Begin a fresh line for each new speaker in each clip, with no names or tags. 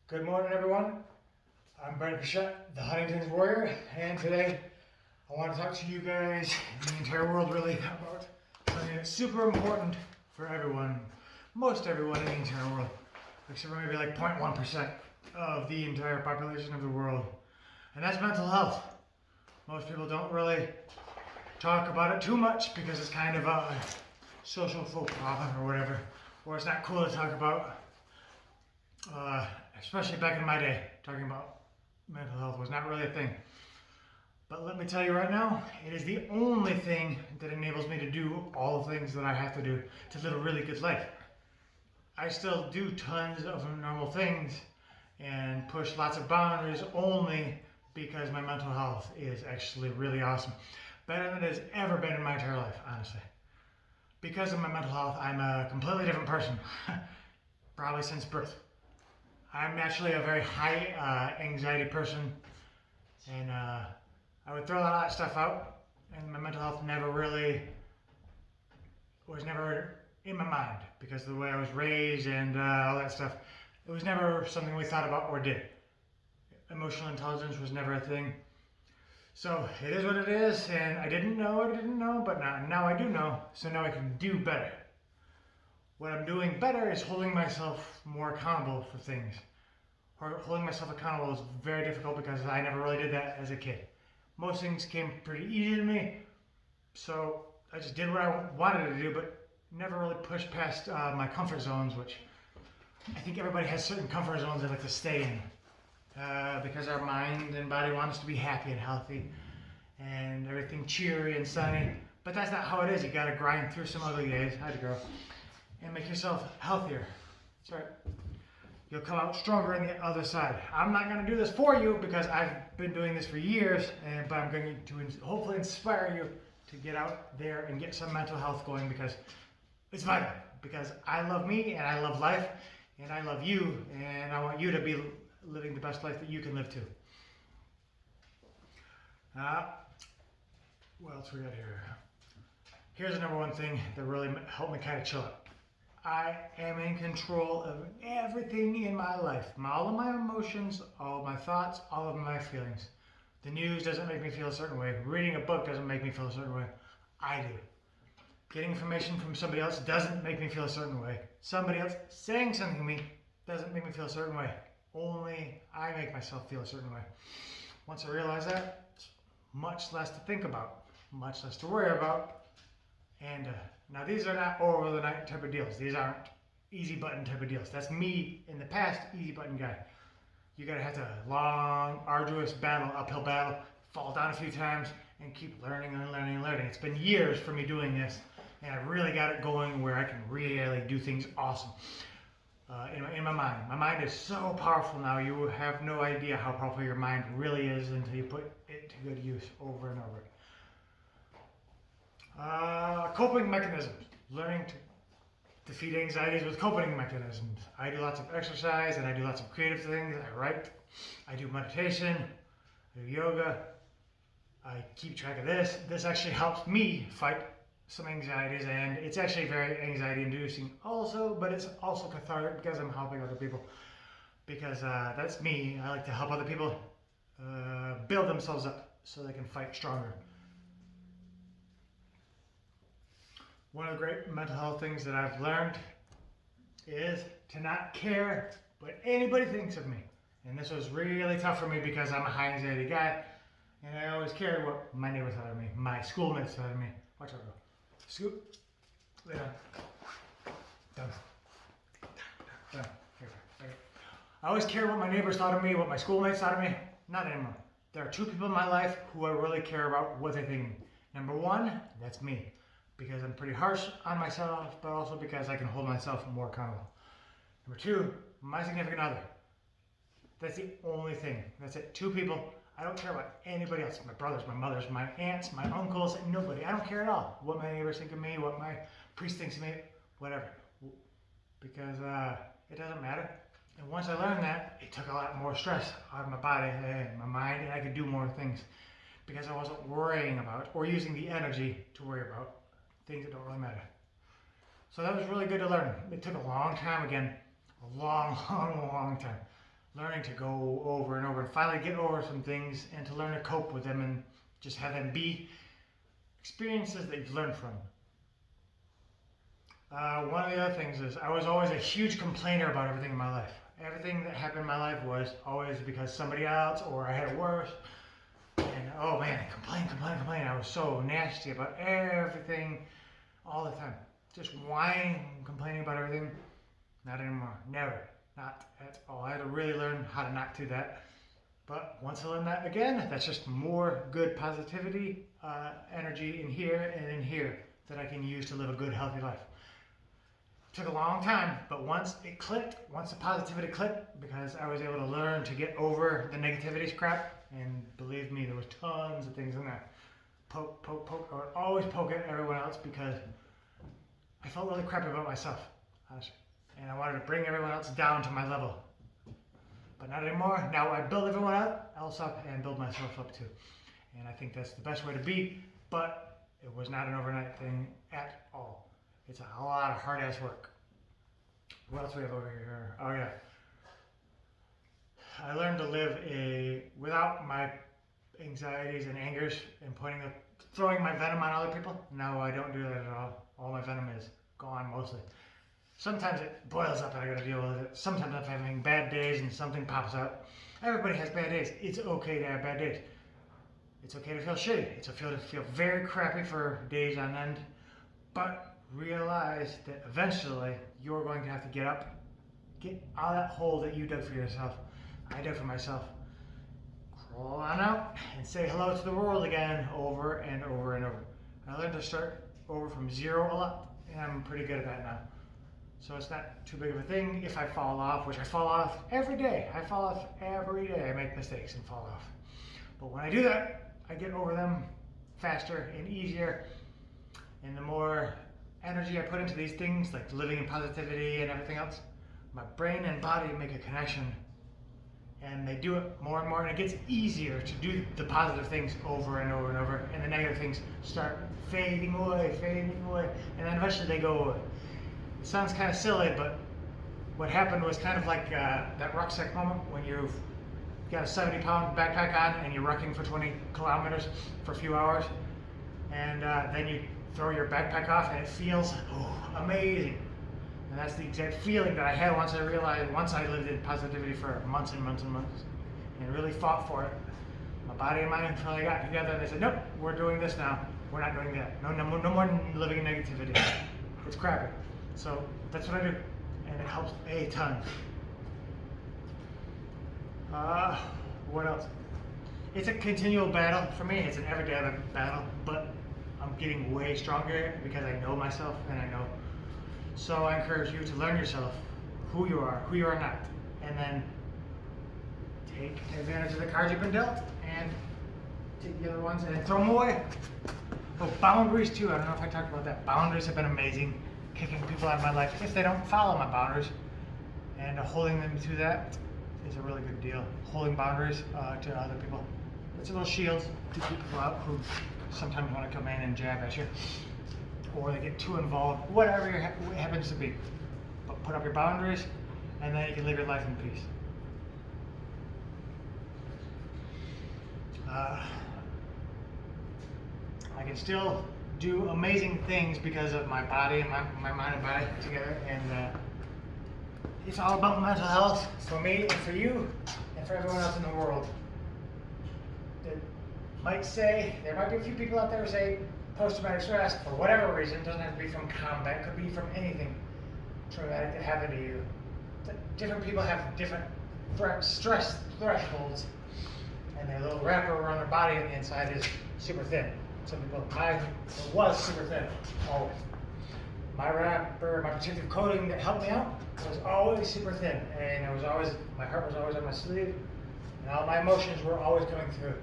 Good morning, everyone. I'm Brent Pichette, the Huntington's Warrior, and today I want to talk to you guys and the entire world really about something that's super important for everyone, most everyone in the entire world, except for maybe like 0.1% of the entire population of the world, and that's mental health. Most people don't really talk about it too much because it's kind of a social faux pas or whatever, or it's not cool to talk about. Especially back in my day, talking about mental health was not really a thing. But let me tell you right now, it is the only thing that enables me to do all the things that I have to do to live a really good life. I still do tons of normal things and push lots of boundaries only because my mental health is actually really awesome. Better than it has ever been in my entire life, honestly. Because of my mental health, I'm a completely different person, probably since birth. I'm actually a very high anxiety person, and I would throw a lot of stuff out, and my mental health was never in my mind because of the way I was raised and all that stuff. It was never something we thought about or did. Emotional intelligence was never a thing. So it is what it is, and I didn't know, but now I do know, so now I can do better. What I'm doing better is holding myself more accountable for things. Holding myself accountable is very difficult because I never really did that as a kid. Most things came pretty easy to me, so I just did what I wanted to do, but never really pushed past my comfort zones, which I think everybody has certain comfort zones they like to stay in because our mind and body want us to be happy and healthy and everything cheery and sunny. But that's not how it is. You got to grind through some ugly days, girl, and make yourself healthier. That's right. You'll come out stronger on the other side. I'm not going to do this for you because I've been doing this for years, but I'm going to hopefully inspire you to get out there and get some mental health going because it's vital. Because I love me and I love life and I love you and I want you to be living the best life that you can live too. What else we got here? Here's the number one thing that really helped me kind of chill out. I am in control of everything in my life. All of my emotions, all of my thoughts, all of my feelings. The news doesn't make me feel a certain way. Reading a book doesn't make me feel a certain way. I do. Getting information from somebody else doesn't make me feel a certain way. Somebody else saying something to me doesn't make me feel a certain way. Only I make myself feel a certain way. Once I realize that, it's much less to think about, much less to worry about, and now these are not over the night type of deals. These aren't easy button type of deals. That's me in the past, easy button guy. You gotta have to long, arduous battle, uphill battle, fall down a few times, and keep learning and learning and learning. It's been years for me doing this, and I really got it going where I can really do things awesome. In my mind. My mind is so powerful now, you have no idea how powerful your mind really is until you put it to good use over and over. Coping mechanisms. Learning to defeat anxieties with coping mechanisms. I do lots of exercise and I do lots of creative things. I write. I do meditation. I do yoga. I keep track of this. This actually helps me fight some anxieties, and it's actually very anxiety inducing also, but it's also cathartic because I'm helping other people. Because that's me. I like to help other people build themselves up so they can fight stronger. One of the great mental health things that I've learned is to not care what anybody thinks of me. And this was really tough for me because I'm a high anxiety guy, and I always cared what my neighbors thought of me, my schoolmates thought of me. Watch out, girl. Scoop. Lay down. Down. Down. Here. I always cared what my neighbors thought of me, what my schoolmates thought of me. Not anymore. There are two people in my life who I really care about what they think of me. Number one, that's me. Because I'm pretty harsh on myself, but also because I can hold myself more accountable. Number two, my significant other. That's the only thing. That's it. Two people. I don't care about anybody else. My brothers, my mothers, my aunts, my uncles, nobody. I don't care at all what my neighbors think of me, what my priest thinks of me, whatever. Because it doesn't matter. And once I learned that, it took a lot more stress out of my body and my mind, and I could do more things. Because I wasn't worrying about or using the energy to worry about things that don't really matter. So that was really good to learn. It took a long time again. A long, long, long time. learning to go over and over and finally get over some things and to learn to cope with them and just have them be experiences that you've learned from. One of the other things is I was always a huge complainer about everything in my life. Everything that happened in my life was always because somebody else or I had it worse. And oh man, complain. I was so nasty about everything all the time. Just whining, complaining about everything. Not anymore. Never. Not at all. I had to really learn how to not do that. But once I learned that again, that's just more good positivity, energy in here and in here that I can use to live a good, healthy life. It took a long time, but once it clicked, once the positivity clicked, because I was able to learn to get over the negativity crap, and believe me, there was tons of things in there. Poke. I would always poke at everyone else because I felt really crappy about myself, honestly. And I wanted to bring everyone else down to my level. But not anymore. Now I build everyone else up and build myself up too. And I think that's the best way to be, but it was not an overnight thing at all. It's a lot of hard ass work. What else do we have over here? Oh yeah. I learned to live without my anxieties and angers and throwing my venom on other people. No, I don't do that at all. All my venom is gone mostly. Sometimes it boils up and I gotta deal with it. Sometimes I'm having bad days and something pops up. Everybody has bad days. It's okay to have bad days. It's okay to feel shitty. It's okay to feel very crappy for days on end. But realize that eventually you're going to have to get up, get out of that hole that you dug for yourself. I dug for myself. Crawl on out and say hello to the world again over and over and over. I learned to start over from zero a lot, and I'm pretty good at that now. So it's not too big of a thing if I fall off, which I fall off every day. I fall off every day. I make mistakes and fall off. But when I do that, I get over them faster and easier. And the more energy I put into these things, like living in positivity and everything else, my brain and body make a connection. And they do it more and more, and it gets easier to do the positive things over and over and over. And the negative things start fading away. And then eventually they go away. It sounds kind of silly, but what happened was kind of like that rucksack moment when you've got a 70-pound backpack on and you're rucking for 20 kilometers for a few hours, and then you throw your backpack off and it feels amazing. And that's the exact feeling that I had once I lived in positivity for months and months and really fought for it. My body and mind finally got together and they said, nope, we're doing this now. We're not doing that. No more living in negativity. It's crappy. So that's what I do, and it helps a ton. What else? It's a continual battle for me. It's an everyday battle, but I'm getting way stronger because I know myself and I know. So I encourage you to learn yourself, who you are not, and then take advantage of the cards you've been dealt and take the other ones and throw them away. Oh, boundaries too. I don't know if I talked about that. Boundaries have been amazing. Kicking people out of my life if they don't follow my boundaries, and holding them to that is a really good deal. Holding boundaries to other people. It's a little shield to keep people out who sometimes want to come in and jab at you, or they get too involved, whatever it happens to be. But put up your boundaries, and then you can live your life in peace. I can still do amazing things because of my body and my mind and body together, and it's all about mental health for me and for you and for everyone else in the world. That might say, there might be a few people out there who say post-traumatic stress, for whatever reason, doesn't have to be from combat, could be from anything traumatic that happened to you. Different people have different stress thresholds, and their little wrapper around their body on the inside is super thin. Some people, mine was super thin, always. My wrapper, my protective coating that helped me out was always super thin, and my heart was always on my sleeve, and all my emotions were always coming through.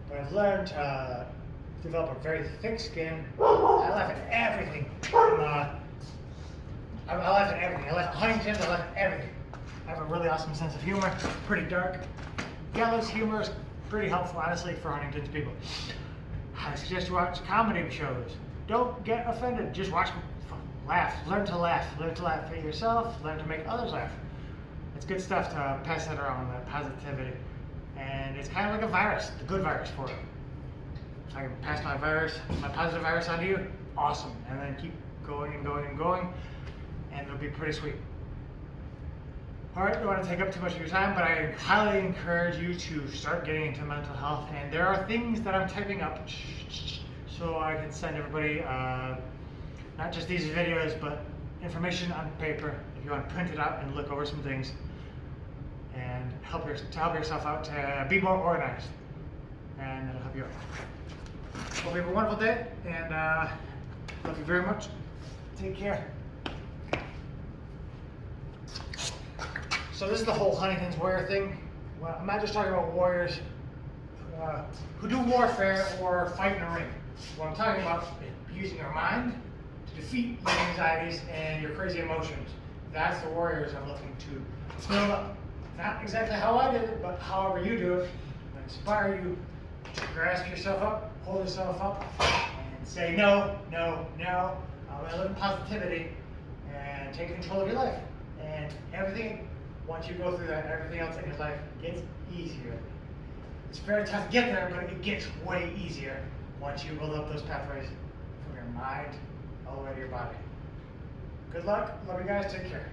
But I've learned to develop a very thick skin. I laugh at everything. I laugh at everything. I laugh at Huntington's, I laugh at everything. I have a really awesome sense of humor, pretty dark. Gallows humor is pretty helpful, honestly, for Huntington's people. I suggest you watch comedy shows. Don't get offended. Just watch, laugh. Learn to laugh. Learn to laugh at yourself. Learn to make others laugh. It's good stuff to pass that around, that positivity. And it's kind of like a virus, the good virus for it. So I can pass my positive virus onto you, awesome. And then keep going and going and going, and it'll be pretty sweet. All right, I don't want to take up too much of your time, but I highly encourage you to start getting into mental health. And there are things that I'm typing up so I can send everybody not just these videos, but information on paper if you want to print it out and look over some things and help yourself out to be more organized. And it'll help you out. Hope you have a wonderful day, and love you very much. Take care. So this is the whole Huntington's warrior thing. Well, I'm not just talking about warriors who do warfare or fight in a ring. What I'm talking about is using your mind to defeat your anxieties and your crazy emotions. That's the warriors I'm looking to build up. Not exactly how I did it, but however you do it. I inspire you to grasp yourself up, hold yourself up, and say no, no, no. I'm going to live in positivity and take control of your life. And everything, once you go through that, everything else in your life gets easier. It's very tough to get there, but it gets way easier once you build up those pathways from your mind all the way to your body. Good luck. Love you guys. Take care.